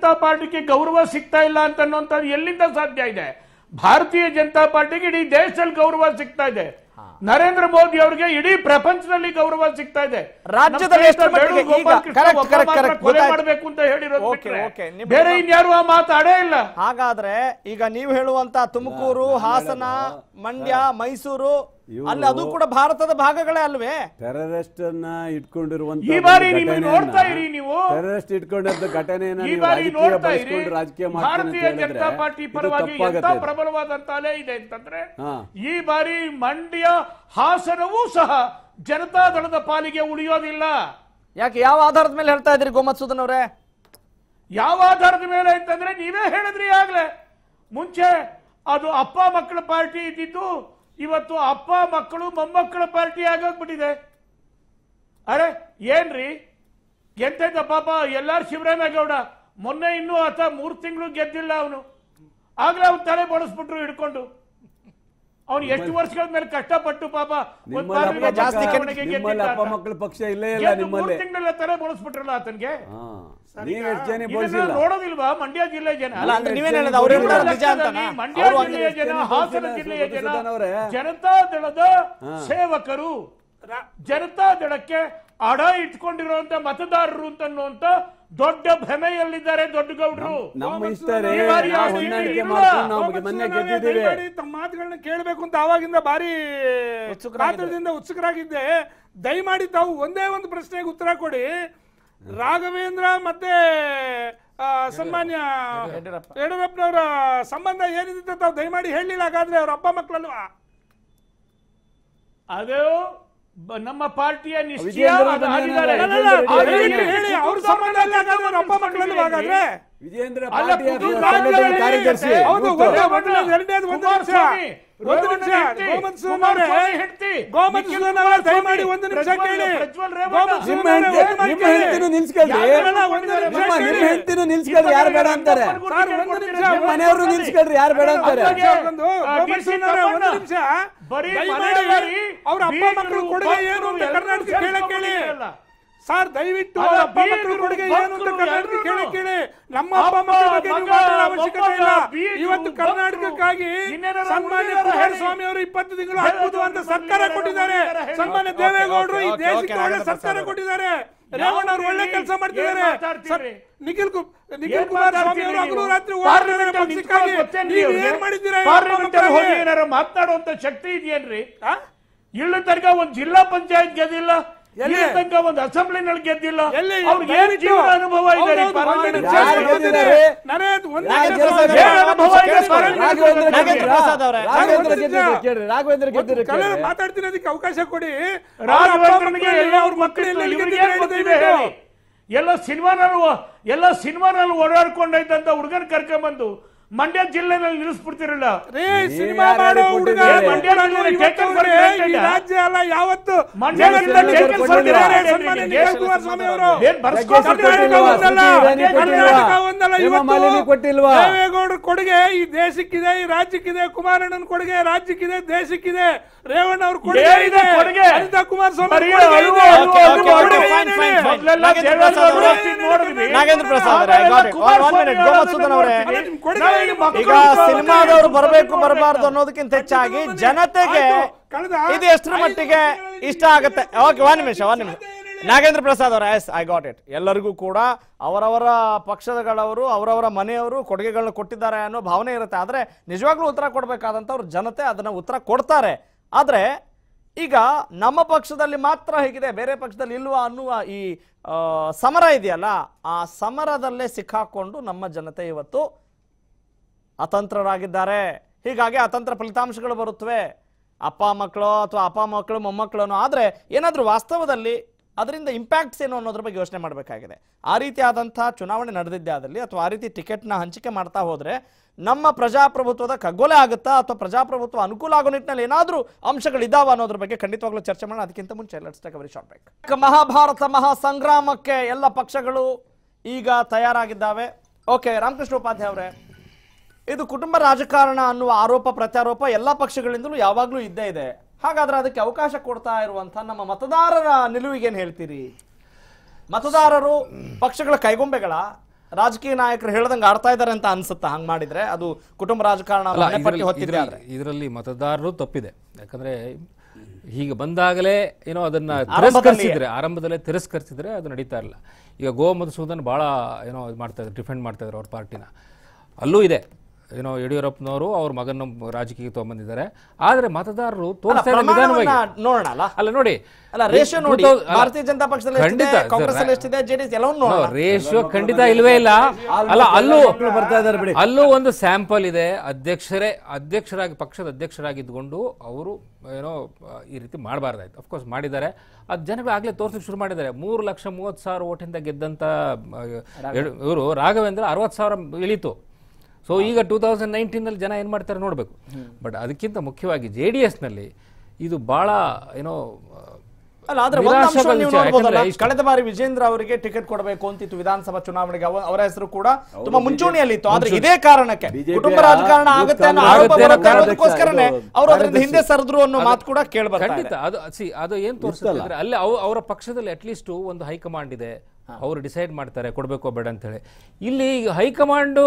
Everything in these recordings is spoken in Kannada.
ಜನತಾ ಪಾರ್ಟಿಗೆ ಗೌರವ ಸಿಗ್ತಾ ಇಲ್ಲ ಅಂತನ್ನುವಂಥದ್ದು ಎಲ್ಲಿಂದ ಸಾಧ್ಯ ಇದೆ? ಭಾರತೀಯ ಜನತಾ ಪಾರ್ಟಿಗೆ ಇಡೀ ದೇಶದಲ್ಲಿ ಗೌರವ ಸಿಗ್ತಾ ಇದೆ. ನರೇಂದ್ರ ಮೋದಿ ಅವರಿಗೆ ಇಡೀ ಪ್ರಪಂಚದಲ್ಲಿ ಗೌರವ ಸಿಗ್ತಾ ಇದೆ. ರಾಜ್ಯದಲ್ಲಿ ಕೊಲೆ ಮಾಡಬೇಕು ಅಂತ ಹೇಳಿರೋದು ಬೇರೆ ಇನ್ಯಾರು ಆ ಮಾತಾಡೇ ಇಲ್ಲ. ಹಾಗಾದ್ರೆ ಈಗ ನೀವು ಹೇಳುವಂತ ತುಮಕೂರು, ಹಾಸನ, ಮಂಡ್ಯ, ಮೈಸೂರು ಅಲ್ಲಿ ಅದು ಕೂಡ ಭಾರತದ ಭಾಗಗಳೇ ಅಲ್ವೇ? ಟೆರರಿಸ್ಟ್ ಅನ್ನ ಇಟ್ಕೊಂಡಿರುವಂತ ಈ ಬಾರಿ ನೀವು ನೋಡ್ತಾ ಇರಿ, ನೀವು ಟೆರರಿಸ್ಟ್ ಇಟ್ಕೊಂಡಿದ್ದ ಘಟನೆಯನ್ನ ಈ ಬಾರಿ ನೋಡ್ತಾ ಇರಿ. ರಾಜಕೀಯ ಭಾರತೀಯ ಜನತಾ ಪಾರ್ಟಿ ಪರವಾಗಿ ಎಂತ ಪ್ರಬಲವಾದಂತ ಅಲೆ ಇದೆ ಅಂತಂದ್ರೆ ಈ ಬಾರಿ ಮಂಡ್ಯ, ಹಾಸನವೂ ಸಹ ಜನತಾದಳದ ಪಾಲಿಗೆ ಉಳಿಯೋದಿಲ್ಲ. ಯಾಕೆ, ಯಾವ ಆಧಾರದ ಮೇಲೆ ಹೇಳ್ತಾ ಇದ್ರಿ ಗೋಮತ್ಸೂದನ್ ಅವರೇ? ಯಾವ ಆಧಾರದ ಮೇಲೆ ಅಂತಂದ್ರೆ ನೀವೇ ಹೇಳಿದ್ರಿ ಆಗ್ಲೇ. ಮುಂಚೆ ಅದು ಅಪ್ಪ ಮಕ್ಕಳ ಪಾರ್ಟಿ ಇದ್ದಿದ್ದು ಇವತ್ತು ಅಪ್ಪ ಮಕ್ಕಳು ಮೊಮ್ಮಕ್ಕಳ ಪಾರ್ಟಿ ಆಗೋಗ್ಬಿಟ್ಟಿದೆ. ಅರೆ ಏನ್ರಿ ಎಂತ ಪಾಪ ಎಲ್ಲಾರು ಶಿವರಾಮೇಗೌಡ ಮೊನ್ನೆ ಇನ್ನೂ ಆತ 3 ತಿಂಗಳು ಗೆದ್ದಿಲ್ಲ ಅವನು, ಆಗ್ಲೇ ಅವ್ನು ತಲೆ ಬಳಸ್ಬಿಟ್ರು ಹಿಡ್ಕೊಂಡು. ಅವ್ನು ಎಷ್ಟು ವರ್ಷಗಳ ಮೇಲೆ ಕಷ್ಟಪಟ್ಟು ಪಾಪ ಜಾಸ್ತಿ ಮಕ್ಕಳ ಪಕ್ಷ ಇಲ್ಲೇ ಇಲ್ಲ, 3 ತಿಂಗಳ ತಲೆ ಬಳಸ್ಬಿಟ್ರಲ್ಲ ಆತನ್ಗೆ. ನೋಡೋದಿಲ್ವಾ ಮಂಡ್ಯ ಜಿಲ್ಲೆ ಜನ? ಮಂಡ್ಯ ಜಿಲ್ಲೆಯ ಜನ, ಹಾಸನ ಜಿಲ್ಲೆಯ ಜನ ಜನತಾದಳದ ಸೇವಕರು, ಜನತಾದಳಕ್ಕೆ ಅಡ ಇಟ್ಕೊಂಡಿರುವಂತ ಮತದಾರರು ಅಂತನ್ನುವಂತ ದೊಡ್ಡ ಭ್ರಮೆಯಲ್ಲಿದ್ದಾರೆ ದೊಡ್ಡ ಗೌಡ್ರು. ತಮ್ಮ ಮಾತುಗಳನ್ನ ಕೇಳಬೇಕು ಅಂತ ಆವಾಗಿಂದ ಭಾರಿ ಕಾತರದಿಂದ ಉತ್ಸುಕರಾಗಿದ್ದೆ. ದಯಮಾಡಿ ತಾವು ಒಂದೇ ಒಂದು ಪ್ರಶ್ನೆಗೆ ಉತ್ತರ ಕೊಡಿ. ರಾಘವೇಂದ್ರ ಮತ್ತೆ ಸನ್ಮಾನ್ಯ ಯಡಿಯೂರಪ್ಪನವರ ಸಂಬಂಧ ಏನಿದೆ ತಾವು ದಯಮಾಡಿ ಹೇಳಲಿಲ್ಲ. ಹಾಗಾದ್ರೆ ಅವ್ರ ಅಪ್ಪ ಮಕ್ಕಳಲ್ವಾ? ಅದು ನಮ್ಮ ಪಾರ್ಟಿಯ ನಿಶ್ಚಯ. ಹೇಳಿ, ಅವ್ರ ಸಂಬಂಧ ಅಪ್ಪ ಮಕ್ಕಳಲ್ವಾ? ಹಾಗಾದ್ರೆ ವಿಜೇಂದ್ರ ಕಾರ್ಯದರ್ಶಿ ದಯಮಾಡಿ ಒಂದು ನಿಮಿಷ ಕೇಳಿ. ನಿಲ್ಸ್ಕೊಳ್ರಿ, ಯಾರು ಬೇಡ ಅಂತಾರೆ? ಮನೆಯವರು ನಿಲ್ಸ್ಕೊಳ್ರಿ, ಯಾರು ಬೇಡ ಅಂತಾರೆ? ಒಂದು ನಿಮಿಷ ಅವ್ರ ಅಪ್ಪ ಮಕ್ಕಳು ಕೊಡುಗೆ ಏನು ಅಂತ ಕರ್ನಾಟಕ ಕೇಳಿ. ಸರ್ ದಯವಿಟ್ಟು ಅಪ್ಪ ಮಕ್ಕಳು ಕೊಡುಗೆ ಏನು ಅಂತ ಕರ್ನಾಟಕ ಕೇಳಿ. ನಮ್ಮ ಅಪ್ಪ ಮಕ್ಕಳ ಬಗ್ಗೆ ಮಾತಾಡೋ ಅವಶ್ಯಕತೆ ಇಲ್ಲ. ಇವತ್ತು ಕರ್ನಾಟಕಕ್ಕಾಗಿ ಸನ್ಮಾನ್ಯ ಕುಮಾರಸ್ವಾಮಿ ಅವರು 20 ತಿಂಗಳು ಹಾಕುವುದು ಅಂತ ಸರ್ಕಾರ ಕೊಟ್ಟಿದ್ದಾರೆ. ಸನ್ಮಾನ್ಯ ದೇವೇಗೌಡರು ಈ ದೇಶಕ್ಕೆ ಒಳ್ಳೆ ಸರ್ಕಾರ ಕೊಟ್ಟಿದ್ದಾರೆ. ರೇವಣ್ಣ ಅವರು ಒಳ್ಳೆ ಕೆಲಸ ಮಾಡ್ತಿದ್ದಾರೆ. ನಿಖಿಲ್ ಕುಮಾರಸ್ವಾಮಿ ಅವರು ಹಗಲು ರಾತ್ರಿ ಏನ್ ಮಾಡಿದ್ದೀರಾ? ಮಾತನಾಡುವಂತ ಶಕ್ತಿ ಇದೆಯೇನ್ರಿ? ಇಳ್ಳ ತನಕ ಒಂದ್ ಜಿಲ್ಲಾ ಪಂಚಾಯತ್ ಗೆದ್ದಿಲ್ಲ, ತನಕ ಒಂದು ಅಸೆಂಬ್ಲಿನಲ್ಲಿ ಗೆದ್ದಿಲ್ಲ. ಅವ್ರಿಗೆ ಏನು ಜೀವನ ಅನುಭವ ಇದೆ? ಮಾತಾಡ್ತೀನಿ, ಅದಕ್ಕೆ ಅವಕಾಶ ಕೊಡಿ. ರಾಘವೇಂದ್ರನಿಗೆ ಅವ್ರ ಮಕ್ಕಳು ಎಲ್ಲ ಸಿನಿಮಾನಲ್ಲಿ ಓಡಾಡ್ಕೊಂಡೈತಂತ ಹುಡುಗನ್ ಕರ್ಕೊಂಡ್ಬಂದು ಮಂಡ್ಯ ಜಿಲ್ಲೆನಲ್ಲಿ ನಿಲ್ಲಿಸ್ಬಿಡ್ತಿರಲ್ಲ. ಸಿನಿಮಾ ಮಾಡೋ ಹುಡುಗ ರಾಜ್ಯ ಅಲ್ಲ ಯಾವತ್ತು ದೇವೇಗೌಡರ ಕೊಡುಗೆ ಈ ದೇಶಕ್ಕಿದೆ, ಈ ರಾಜ್ಯಕ್ಕಿದೆ. ಕುಮಾರಣ್ಣನ ಕೊಡುಗೆ ರಾಜ್ಯಕ್ಕಿದೆ, ದೇಶಕ್ಕಿದೆ. ರೇವಣ್ಣ ಅವ್ರ ಕೊಡುಗೆ ಇದೆ, ಅನಿತಾ ಕುಮಾರಸ್ವಾಮಿ ಈಗ ಸಿನಿಮಾದವರು ಬರಬೇಕು ಬರಬಾರ್ದು ಅನ್ನೋದಕ್ಕಿಂತ ಹೆಚ್ಚಾಗಿ ಜನತೆಗೆ ಇದು ಎಷ್ಟರ ಮಟ್ಟಿಗೆ ಇಷ್ಟ ಆಗುತ್ತೆ. ಓಕೆ, ಒಂದ್ ನಿಮಿಷ ನಾಗೇಂದ್ರ ಪ್ರಸಾದ್ ಅವರ ಎಸ್ ಐ ಗಾಟ್ ಇಟ್. ಎಲ್ಲರಿಗೂ ಕೂಡ ಅವರವರ ಪಕ್ಷಗಳವರು ಅವರವರ ಮನೆಯವರು ಕೊಡುಗೆಗಳನ್ನ ಕೊಟ್ಟಿದ್ದಾರೆ ಅನ್ನೋ ಭಾವನೆ ಇರುತ್ತೆ. ಆದ್ರೆ ನಿಜವಾಗ್ಲೂ ಉತ್ತರ ಕೊಡ್ಬೇಕಾದಂತವ್ರು ಜನತೆ ಅದನ್ನ ಉತ್ತರ ಕೊಡ್ತಾರೆ. ಆದ್ರೆ ಈಗ ನಮ್ಮ ಪಕ್ಷದಲ್ಲಿ ಮಾತ್ರ ಹೇಗಿದೆ, ಬೇರೆ ಪಕ್ಷದಲ್ಲಿ ಇಲ್ವಾ ಅನ್ನುವ ಈ ಸಮರ ಇದೆಯಲ್ಲ, ಆ ಸಮರದಲ್ಲೇ ಸಿಕ್ಕಾಕೊಂಡು ನಮ್ಮ ಜನತೆ ಇವತ್ತು ಅತಂತ್ರರಾಗಿದ್ದಾರೆ. ಹೀಗಾಗಿ ಅತಂತ್ರ ಫಲಿತಾಂಶಗಳು ಬರುತ್ತವೆ, ಅಪ್ಪ ಮಕ್ಕಳು ಅಥವಾ ಅಪ್ಪ ಮಕ್ಕಳು ಮೊಮ್ಮಕ್ಕಳು. ಆದರೆ ಏನಾದರೂ ವಾಸ್ತವದಲ್ಲಿ ಅದರಿಂದ ಇಂಪ್ಯಾಕ್ಟ್ಸ್ ಏನು ಅನ್ನೋದ್ರ ಬಗ್ಗೆ ಯೋಚನೆ ಮಾಡಬೇಕಾಗಿದೆ. ಆ ರೀತಿಯಾದಂಥ ಚುನಾವಣೆ ನಡೆದಿದ್ದೆ ಆದಲ್ಲಿ ಅಥವಾ ಆ ರೀತಿ ಟಿಕೆಟ್ನ ಹಂಚಿಕೆ ಮಾಡ್ತಾ ಹೋದರೆ ನಮ್ಮ ಪ್ರಜಾಪ್ರಭುತ್ವದ ಕಗ್ಗೊಲೆ ಆಗುತ್ತಾ ಅಥವಾ ಪ್ರಜಾಪ್ರಭುತ್ವ ಅನುಕೂಲ ಆಗೋ ನಿಟ್ಟಿನಲ್ಲಿ ಏನಾದರೂ ಅಂಶಗಳಿದ್ದಾವೆ ಅನ್ನೋದ್ರ ಬಗ್ಗೆ ಖಂಡಿತವಾಗ್ಲೂ ಚರ್ಚೆ ಮಾಡೋಣ. ಅದಕ್ಕಿಂತ ಮುಂಚೆ let's take a very short break. Mahabharata ಮಹಾಸಂಗ್ರಾಮಕ್ಕೆ ಎಲ್ಲ ಪಕ್ಷಗಳು ಈಗ ತಯಾರಾಗಿದ್ದಾವೆ. ಓಕೆ, ರಾಮಕೃಷ್ಣ ಉಪಾಧ್ಯಾಯ ಅವರೇ, ಇದು ಕುಟುಂಬ ರಾಜಕಾರಣ ಅನ್ನುವ ಆರೋಪ ಪ್ರತ್ಯಾರೋಪ ಎಲ್ಲ ಪಕ್ಷಗಳಿಂದಲೂ ಯಾವಾಗಲೂ ಇದ್ದೇ ಇದೆ. ಹಾಗಾದ್ರೆ ಅದಕ್ಕೆ ಅವಕಾಶ ಕೊಡ್ತಾ ಇರುವಂತಹ ನಮ್ಮ ಮತದಾರರ ನಿಲುವಿಗೇನು ಹೇಳ್ತೀರಿ? ಮತದಾರರು ಪಕ್ಷಗಳ ಕೈಗೊಂಬೆಗಳ, ರಾಜಕೀಯ ನಾಯಕರು ಹೇಳ್ದಂಗೆ ಆಡ್ತಾ ಇದ್ದಾರೆ ಅಂತ ಅನ್ಸುತ್ತಾ ಹಂಗ್ ಮಾಡಿದ್ರೆ? ಅದು ಕುಟುಂಬ ರಾಜಕಾರಣ ಹೊತ್ತಿದೆ. ಇದರಲ್ಲಿ ಮತದಾರರು ತಪ್ಪಿದೆ. ಯಾಕಂದ್ರೆ ಹೀಗೆ ಬಂದಾಗಲೇ ಏನೋ ಅದನ್ನ ತಿರಸ್ಕರಿಸಿದ್ರೆ, ಆರಂಭದಲ್ಲೇ ತಿರಸ್ಕರಿಸಿದ್ರೆ ಅದು ನಡೀತಾ ಇಲ್ಲ. ಈಗ ಗೋ ಮಧುಸೂದನ್ ಬಹಳ ಏನೋ ಮಾಡ್ತಾ ಇದ್ದಾರೆ, ಡಿಫೆಂಡ್ ಮಾಡ್ತಾ ಇದ್ದಾರೆ ಅವ್ರ ಪಾರ್ಟಿನ. ಅಲ್ಲೂ ಇದೆ ಏನೋ ಯಡಿಯೂರಪ್ಪನವರು ಅವ್ರ ಮಗನ ರಾಜಕೀಯ ತಗೊಂಡ್ಬಂದಿದ್ದಾರೆ. ಆದ್ರೆ ಮತದಾರರು ತೋರಿಸ್ತಾ ಇರೋ ವಿಧಾನವಾಗಿ ನೋಡೋಣ ಅಲ್ಲ ನೋಡಿ, ರೇಷಿಯೋ ನೋಡಿ, ಭಾರತೀಯ ಜನತಾ ಪಕ್ಷದಲ್ಲಿ ಎಷ್ಟಿದೆ, ಕಾಂಗ್ರೆಸ್ ಅಲ್ಲಿ ಎಷ್ಟಿದೆ, ಜೆಡಿಎಸ್ ಎಲ್ಲವನ್ನೂ ನೋಡೋಣ. ರೇಷಿಯೋ ಖಂಡಿತ ಇಲ್ವೇ ಇಲ್ಲ. ಅಲ್ಲ ಅಲ್ಲೂ ಒಂದು ಸ್ಯಾಂಪಲ್ ಇದೆ. ಅಧ್ಯಕ್ಷರಾಗಿ ಪಕ್ಷದ ಅಧ್ಯಕ್ಷರಾಗಿದ್ದುಕೊಂಡು ಅವರು ಏನೋ ಈ ರೀತಿ ಮಾಡಬಾರ್ದಾಯ್ತು. ಅಫ್ಕೋರ್ಸ್ ಮಾಡಿದ್ದಾರೆ. ಅದು ಜನಗಳು ಆಗ್ಲೇ ತೋರಿಸಲಿಕ್ಕೆ ಶುರು ಮಾಡಿದ್ದಾರೆ. 3,30,000 ಓಟಿಂದ ಗೆದ್ದಂತ ಇವರು ರಾಘವೇಂದ್ರ 60,000 ಇಳಿತು. ಸೊ ಈಗ 2019 ಜನ ಏನು ಮಾಡ್ತಾರೆ ನೋಡಬೇಕು. ಬಟ್ ಅದಕ್ಕಿಂತ ಮುಖ್ಯವಾಗಿ JDS ನಲ್ಲಿ ಇದು ಬಹಳ ಏನೋ ಅಲ್ಲ. ಆದ್ರೆ ಕಳೆದ ಬಾರಿ ವಿಜೇಂದ್ರ ಅವರಿಗೆ ಟಿಕೆಟ್ ಕೊಡಬೇಕು ಅಂತಿತ್ತು ವಿಧಾನಸಭಾ ಚುನಾವಣೆಗೆ. ಅವರ ಹೆಸರು ಕೂಡ ತುಂಬಾ ಮುಂಚೂಣಿಯಲ್ಲಿತ್ತು. ಆದ್ರೆ ಇದೇ ಕಾರಣಕ್ಕೆ ಕುಟುಂಬ ರಾಜಕಾರಣ ಆಗುತ್ತೆ ಅನ್ನೋ ಆರೋಪ ಬರೋದಕ್ಕೋಸ್ಕರನೇ ಅವರು ಅದರಿಂದ ಹಿಂದೆ ಸರಿದ್ರು ಅನ್ನೋ ಮಾತು ಕೂಡ ಕೇಳಬರ್ತಾ ಇದೆ. ಖಂಡಿತ ಅದು ಏನ್ ತೋರಿಸ್ತಾರೆ ಅಲ್ಲಿ ಅವರ ಪಕ್ಷದಲ್ಲಿ ಅಟ್ಲೀಸ್ಟ್ ಒಂದು ಹೈಕಮಾಂಡ್ ಇದೆ. ಅವರು ಡಿಸೈಡ್ ಮಾಡ್ತಾರೆ ಕೊಡ್ಬೇಕೋ ಬೇಡ ಅಂತ ಹೇಳಿ. ಇಲ್ಲಿ ಹೈಕಮಾಂಡ್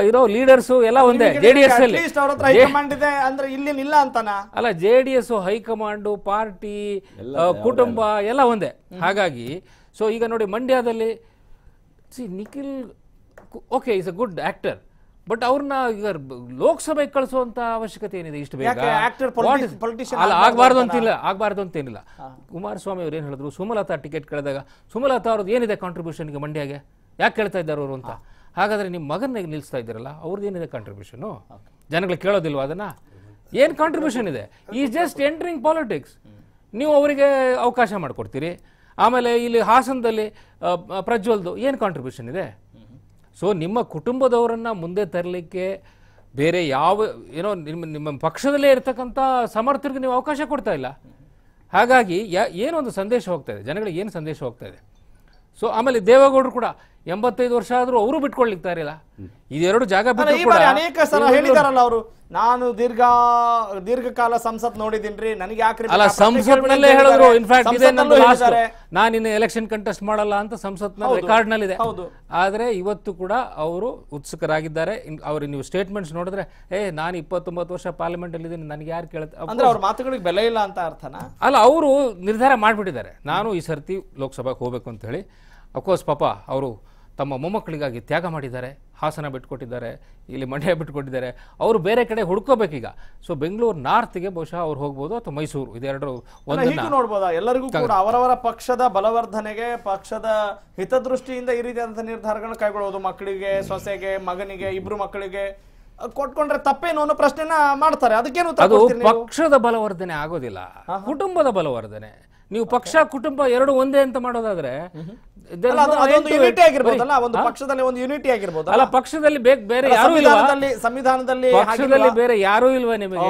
ಇರೋ ಲೀಡರ್ಸು ಎಲ್ಲ ಒಂದೇ. JDS ಅಲ್ಲಿ ಅಲ್ಲ, JDS ಹೈಕಮಾಂಡು, ಪಾರ್ಟಿ, ಕುಟುಂಬ ಎಲ್ಲ ಒಂದೇ. ಹಾಗಾಗಿ ಸೊ ಈಗ ನೋಡಿ ಮಂಡ್ಯದಲ್ಲಿ Nikhil okay is a good actor, but ಅವ್ರನ್ನ ಈಗ ಲೋಕಸಭೆಗೆ ಕಳಿಸುವಂತ ಅವಶ್ಯಕತೆ ಏನಿದೆ ಇಷ್ಟು ಬೇಗ? ಅಲ್ಲ, ಆಗ್ಬಾರ್ದು ಅಂತೇನಿಲ್ಲ. ಕುಮಾರಸ್ವಾಮಿ ಅವ್ರು ಏನ್ ಹೇಳಿದ್ರು, ಸುಮಲತಾ ಟಿಕೆಟ್ ಕೇಳಿದಾಗ ಸುಮಲತಾ ಅವ್ರದ್ದು ಏನಿದೆ ಕಾಂಟ್ರಿಬ್ಯೂಷನ್ಗೆ ಮಂಡ್ಯಗೆ, ಯಾಕೆ ಕೇಳ್ತಾ ಇದ್ದಾರೆ ಅವರು ಅಂತ. ಹಾಗಾದ್ರೆ ನಿಮ್ಮ ಮಗನಿಗೆ ನಿಲ್ಲಿಸ್ತಾ ಇದ್ದೀರಲ್ಲ, ಅವ್ರದ್ದು ಏನಿದೆ ಕಾಂಟ್ರಿಬ್ಯೂಷನು? ಜನಗಳು ಕೇಳೋದಿಲ್ವಾ ಅದನ್ನ? ಏನು ಕಾಂಟ್ರಿಬ್ಯೂಷನ್ ಇದೆ? ಈ ಜಸ್ಟ್ ಎಂಟ್ರಿಂಗ್ ಪಾಲಿಟಿಕ್ಸ್. ನೀವು ಅವರಿಗೆ ಅವಕಾಶ ಮಾಡಿಕೊಡ್ತೀರಿ. ಆಮೇಲೆ ಇಲ್ಲಿ ಹಾಸನದಲ್ಲಿ ಪ್ರಜ್ವಲ್ದು ಏನು ಕಾಂಟ್ರಿಬ್ಯೂಷನ್ ಇದೆ? ಸೊ ನಿಮ್ಮ ಕುಟುಂಬದವರನ್ನ ಮುಂದೆ ತರಲಿಕ್ಕೆ ಬೇರೆ ಯಾವ ಏನೋ ನಿಮ್ಮ ಪಕ್ಷದಲ್ಲೇ ಇರತಕ್ಕಂಥ ಸಮರ್ಥರಿಗೆ ನೀವು ಅವಕಾಶ ಕೊಡ್ತಾ ಇಲ್ಲ. ಹಾಗಾಗಿ ಏನೊಂದು ಸಂದೇಶ ಹೋಗ್ತಾ ಇದೆ ಜನಗಳಿಗೆ, ಏನು ಸಂದೇಶ ಹೋಗ್ತಾ ಇದೆ? ಸೊ ಆಮೇಲೆ ದೇವೇಗೌಡರು ಕೂಡ 85 ವರ್ಷ ಆದ್ರೂ ಅವರು ಬಿಟ್ಕೊಳ್ಲಿಕ್ತಾ ಇರಲಿಲ್ಲ. ಇದೆರಡು ಜಾಗ ಬಿಟ್ಟು ಅನೇಕ ಸಲ ಹೇಳಿದಾರಲ್ಲ ಅವರು, ನಾನು ದೀರ್ಘಕಾಲ ಸಂಸತ್ ನೋಡಿದೀನಿ, ನನಗೆ ಯಾಕೆ ಅಲ್ಲ ಸಂಸತ್ನಲ್ಲೇ ಹೇಳಿದ್ರು. ಇನ್ಫ್ಯಾಕ್ಟ್ ನಾನು ಇನ್ನು ಎಲೆಕ್ಷನ್ ಕಂಟೆಸ್ಟ್ ಮಾಡಲ್ಲ ಅಂತ ಸಂಸತ್ನ ರೆಕಾರ್ಡ್ ನಲ್ಲಿದೆ. ಆದ್ರೆ ಇವತ್ತು ಕೂಡ ಅವರು ಉತ್ಸುಕರಾಗಿದ್ದಾರೆ. ಅವ್ರು ನೀವು ಸ್ಟೇಟ್ಮೆಂಟ್ಸ್ ನೋಡಿದ್ರೆ ನಾನು 29 ವರ್ಷ ಪಾರ್ಲಿಮೆಂಟ್ ಅಲ್ಲಿ ಇದ್ದೀನಿ, ನನಗೆ ಯಾರು ಕೇಳುತ್ತೆ ಅಂದ್ರೆ ಅವ್ರ ಮಾತುಗಳಿಗೆ ಬೆಲೆ ಇಲ್ಲ ಅಂತ ಅರ್ಥನಾ? ಅಲ್ಲ, ಅವರು ನಿರ್ಧಾರ ಮಾಡ್ಬಿಟ್ಟಿದ್ದಾರೆ ನಾನು ಈ ಸರ್ತಿ ಲೋಕಸಭೆಗೆ ಹೋಗ್ಬೇಕು ಅಂತ ಹೇಳಿ. ಅಫ್ಕೋರ್ಸ್ ಪಾಪ ಅವರು ತಮ್ಮ ಮೊಮ್ಮಕ್ಕಳಿಗಾಗಿ ತ್ಯಾಗ ಮಾಡಿದ್ದಾರೆ. ಹಾಸನ ಬಿಟ್ಕೊಟ್ಟಿದ್ದಾರೆ, ಇಲ್ಲಿ ಮಂಡ್ಯ ಬಿಟ್ಕೊಟ್ಟಿದ್ದಾರೆ. ಅವರು ಬೇರೆ ಕಡೆ ಹುಡ್ಕೋಬೇಕೀಗ. ಸೊ ಬೆಂಗಳೂರು ನಾರ್ತ್ಗೆ ಬಹುಶಃ ಅವ್ರು ಹೋಗ್ಬೋದು, ಅಥವಾ ಮೈಸೂರು, ಇದೆರಡು ಒಂದನ್ನ ನೋಡ್ಬೋದಾ? ಎಲ್ಲರಿಗೂ ಕೂಡ ಅವರವರ ಪಕ್ಷದ ಬಲವರ್ಧನೆಗೆ, ಪಕ್ಷದ ಹಿತದೃಷ್ಟಿಯಿಂದ ಈ ರೀತಿಯಾದಂತಹ ನಿರ್ಧಾರಗಳನ್ನು ಕೈಗೊಳ್ಳೋದು. ಮಕ್ಕಳಿಗೆ, ಸೊಸೆಗೆ, ಮಗನಿಗೆ, ಇಬ್ರು ಮಕ್ಕಳಿಗೆ ಕೊಟ್ಕೊಂಡ್ರೆ ತಪ್ಪೇನು ಅನ್ನೋ ಪ್ರಶ್ನೆನ ಮಾಡ್ತಾರೆ. ಅದಕ್ಕೇನು ಅದು ಪಕ್ಷದ ಬಲವರ್ಧನೆ ಆಗೋದಿಲ್ಲ, ಕುಟುಂಬದ ಬಲವರ್ಧನೆ. ನೀವು ಪಕ್ಷ ಕುಟುಂಬ ಎರಡು ಒಂದೇ ಅಂತ ಮಾಡೋದಾದ್ರೆ ಅಲ್ಲ, ಪಕ್ಷದಲ್ಲಿ ಬೇರೆ ಯಾರು ಇಲ್ಲ, ಸಂವಿಧಾನದಲ್ಲಿ ಪಕ್ಷದಲ್ಲಿ ಬೇರೆ ಯಾರೂ ಇಲ್ವಾ ನಿಮಗೆ?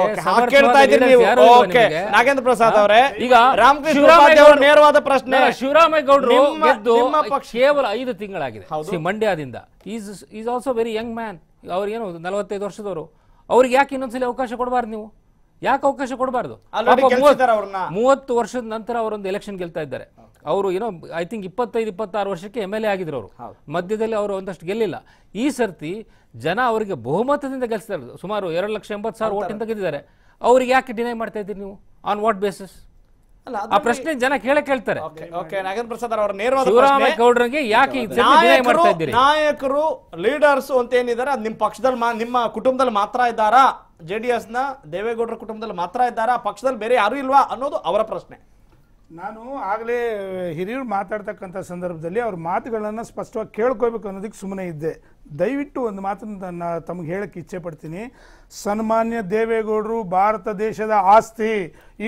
ನಾಗೇಂದ್ರ ಪ್ರಸಾದ್ ಅವರೇ, ಈಗ ನೇರವಾದ ಪ್ರಶ್ನೆ. ಶಿವರಾಮೇಗೌಡರು ಗೆದ್ದು ಕೇವಲ 5 ತಿಂಗಳಾಗಿದೆ ಮಂಡ್ಯದಿಂದ. Is also very Young man. ಅವ್ರಿಗೇನು 45 ವರ್ಷದವರು. ಅವ್ರಿಗೆ ಯಾಕೆ ಇನ್ನೊಂದ್ಸಲಿ ಅವಕಾಶ ಕೊಡಬಾರ್ದು? ನೀವು ಯಾಕೆ ಅವಕಾಶ ಕೊಡಬಾರ್ದು? 30 ವರ್ಷದ ನಂತರ ಅವರೊಂದು ಎಲೆಕ್ಷನ್ ಗೆಲ್ತಾ ಇದ್ದಾರೆ. ಅವರು ಏನೋ ಐ ಥಿಂಕ್ 25-26 ವರ್ಷಕ್ಕೆ MLA ಆಗಿದ್ರು ಅವರು. ಮಧ್ಯದಲ್ಲಿ ಅವರು ಒಂದಷ್ಟು ಗೆಲ್ಲಿಲ್ಲ. ಈ ಸರ್ತಿ ಜನ ಅವರಿಗೆ ಬಹುಮತದಿಂದ ಗೆಲ್ಸಿದ್ದಾರೆ. ಸುಮಾರು 2,80,000 ಓಟಿಂದ ಗೆದ್ದಿದ್ದಾರೆ. ಅವ್ರಿಗೆ ಯಾಕೆ ಡಿನೈ ಮಾಡ್ತಾ ಇದ್ದೀರಿ ನೀವು? On what basis? ಆ ಪ್ರಶ್ನೆ ಜನ ಕೇಳ್ತಾರೆ. ಶಿವರಾಮೇಗೌಡರಿಗೆ ಯಾಕೆ ಡಿನೈ ಮಾಡ್ತಾ ಇದ್ದೀರಿ? ನಾಯಕರು, ಲೀಡರ್ಸ್ ಅಂತ ಏನಿದ್ದಾರೆ, ಅದು ನಿಮ್ಮ ಪಕ್ಷದಲ್ಲಿ, ನಿಮ್ಮ ಕುಟುಂಬದಲ್ಲಿ ಮಾತ್ರ ಇದ್ದಾರಾ? JDS ನ ದೇವೇಗೌಡರ ಕುಟುಂಬದಲ್ಲಿ ಮಾತ್ರ ಇದ್ದಾರಾ? ಪಕ್ಷದಲ್ಲಿ ಬೇರೆ ಯಾರು ಇಲ್ವಾ ಅನ್ನೋದು ಅವರ ಪ್ರಶ್ನೆ. ನಾನು ಆಗಲೇ ಹಿರಿಯರು ಮಾತಾಡ್ತಕ್ಕಂಥ ಸಂದರ್ಭದಲ್ಲಿ ಅವ್ರ ಮಾತುಗಳನ್ನು ಸ್ಪಷ್ಟವಾಗಿ ಕೇಳ್ಕೋಬೇಕು ಅನ್ನೋದಕ್ಕೆ ಸುಮ್ಮನೆ ಇದ್ದೆ. ದಯವಿಟ್ಟು ಒಂದು ಮಾತನ್ನು ತಮಗೆ ಹೇಳಕ್ಕೆ ಇಚ್ಛೆ ಪಡ್ತೀನಿ. ಸನ್ಮಾನ್ಯ ದೇವೇಗೌಡರು ಭಾರತ ದೇಶದ ಆಸ್ತಿ.